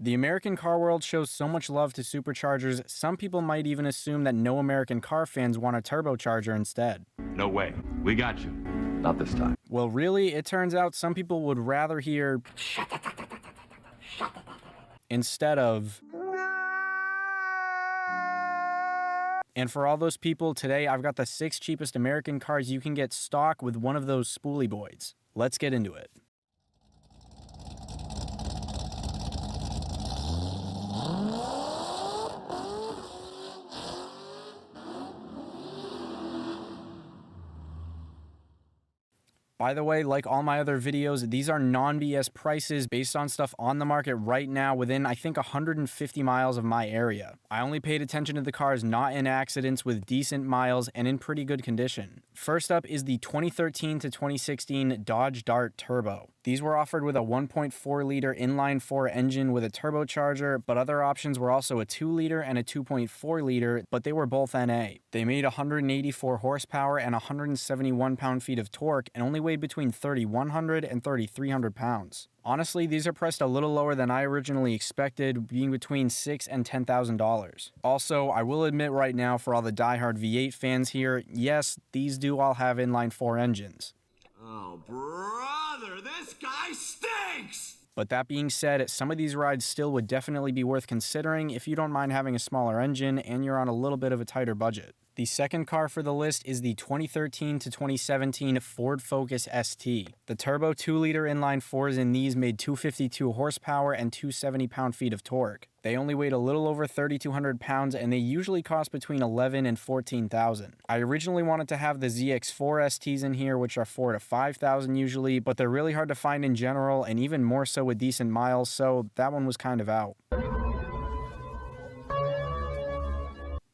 The American car world shows so much love to superchargers, some people might even assume that no American car fans want a turbocharger instead. No way. We got you. Not this time. Well, really, it turns out some people would rather hear instead of. And for all those people, today I've got the 6 cheapest American cars you can get stock with one of those spoolie boys. Let's get into it. By the way, like all my other videos, these are non-BS prices based on stuff on the market right now within, I think, 150 miles of my area. I only paid attention to the cars not in accidents with decent miles and in pretty good condition. First up is the 2013 to 2016 Dodge Dart Turbo. These were offered with a 1.4-liter inline-4 engine with a turbocharger, but other options were also a 2-liter and a 2.4-liter, but they were both NA. They made 184 horsepower and 171 pound-feet of torque and only weighed between 3,100 and 3,300 pounds. Honestly, these are priced a little lower than I originally expected, being between $6,000 and $10,000. Also, I will admit right now for all the diehard V8 fans here, yes, these do all have inline-4 engines. Oh, brother, this guy stinks! But that being said, some of these rides still would definitely be worth considering if you don't mind having a smaller engine and you're on a little bit of a tighter budget. The second car for the list is the 2013 to 2017 Ford Focus ST. The turbo 2-liter inline 4s in these made 252 horsepower and 270 pound-feet of torque. They only weighed a little over 3,200 pounds and they usually cost between $11,000 and $14,000. I originally wanted to have the ZX4 STs in here, which are $4,000 to $5,000 usually, but they're really hard to find in general and even more so with decent miles, so that one was kind of out.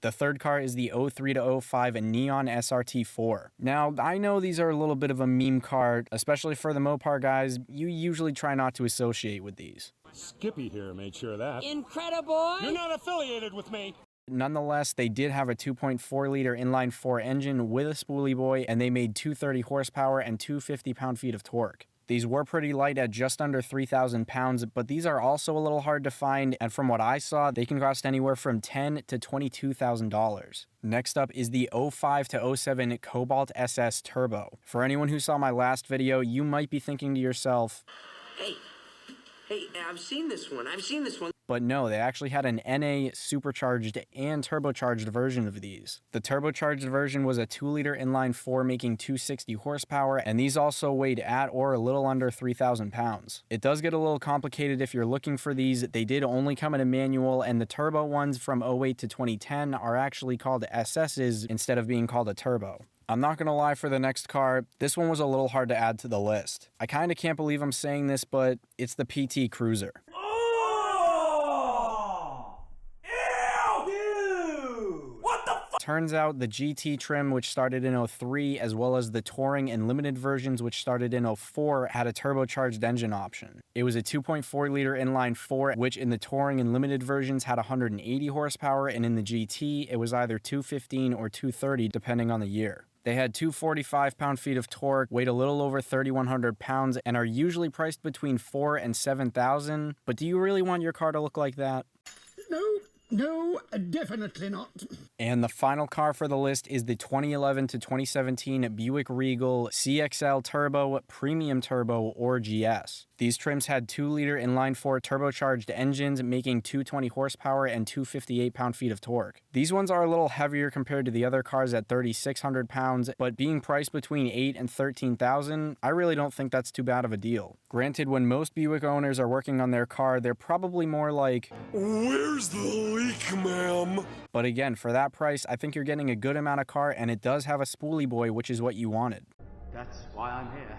The third car is the 03 to 05 Neon SRT4. Now, I know these are a little bit of a meme car, especially for the Mopar guys. You usually try not to associate with these. Skippy here made sure of that. Incredible! You're not affiliated with me! Nonetheless, they did have a 2.4-liter inline-4 engine with a spoolie boy, and they made 230 horsepower and 250 pound-feet of torque. These were pretty light at just under 3,000 pounds, but these are also a little hard to find, and from what I saw, they can cost anywhere from $10,000 to $22,000. Next up is the 05 to 07 Cobalt SS Turbo. For anyone who saw my last video, you might be thinking to yourself, Hey, I've seen this one. but no, they actually had an NA, supercharged, and turbocharged version of these. The turbocharged version was a 2-liter inline-4 making 260 horsepower, and these also weighed at or a little under 3,000 pounds. It does get a little complicated if you're looking for these. They did only come in a manual, and the turbo ones from 08 to 2010 are actually called SSs instead of being called a turbo. I'm not gonna lie, for the next car, this one was a little hard to add to the list. I kinda can't believe I'm saying this, but it's the PT Cruiser. Turns out the GT trim, which started in 03, as well as the Touring and Limited versions, which started in 04, had a turbocharged engine option. It was a 2.4-liter inline-4, which in the Touring and Limited versions had 180 horsepower, and in the GT, it was either 215 or 230, depending on the year. They had 245 pound-feet of torque, weighed a little over 3,100 pounds, and are usually priced between $4,000 and $7,000. But do you really want your car to look like that? No, definitely not. And the final car for the list is the 2011 to 2017 Buick Regal CXL Turbo, Premium Turbo, or GS. These trims had 2-liter inline-4 turbocharged engines making 220 horsepower and 258 pound-feet of torque. These ones are a little heavier compared to the other cars at 3,600 pounds, but being priced between $8,000 and $13,000, I really don't think that's too bad of a deal. Granted, when most Buick owners are working on their car, they're probably more like, Where's the leak, ma'am? But again, for that price, I think you're getting a good amount of car, and it does have a spoolie boy, which is what you wanted. That's why I'm here.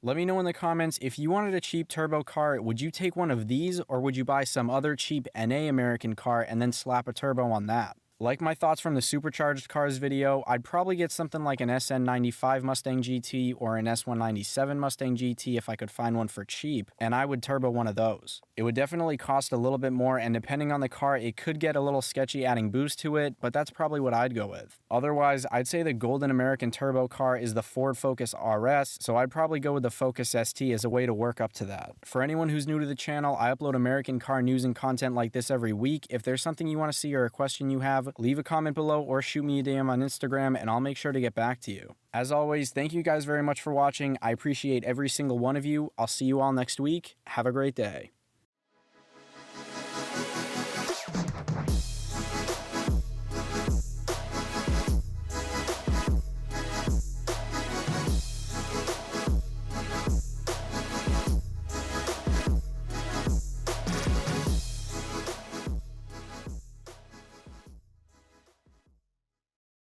Let me know in the comments, if you wanted a cheap turbo car, would you take one of these, or would you buy some other cheap NA American car and then slap a turbo on that? Like my thoughts from the Supercharged cars video, I'd probably get something like an SN95 Mustang GT or an S197 Mustang GT if I could find one for cheap, and I would turbo one of those. It would definitely cost a little bit more, and depending on the car, it could get a little sketchy adding boost to it, but that's probably what I'd go with. Otherwise, I'd say the golden American turbo car is the Ford Focus RS, so I'd probably go with the Focus ST as a way to work up to that. For anyone who's new to the channel, I upload American car news and content like this every week. If there's something you want to see or a question you have, leave a comment below or shoot me a DM on Instagram and I'll make sure to get back to you. As always, thank you guys very much for watching. I appreciate every single one of you. I'll see you all next week. Have a great day.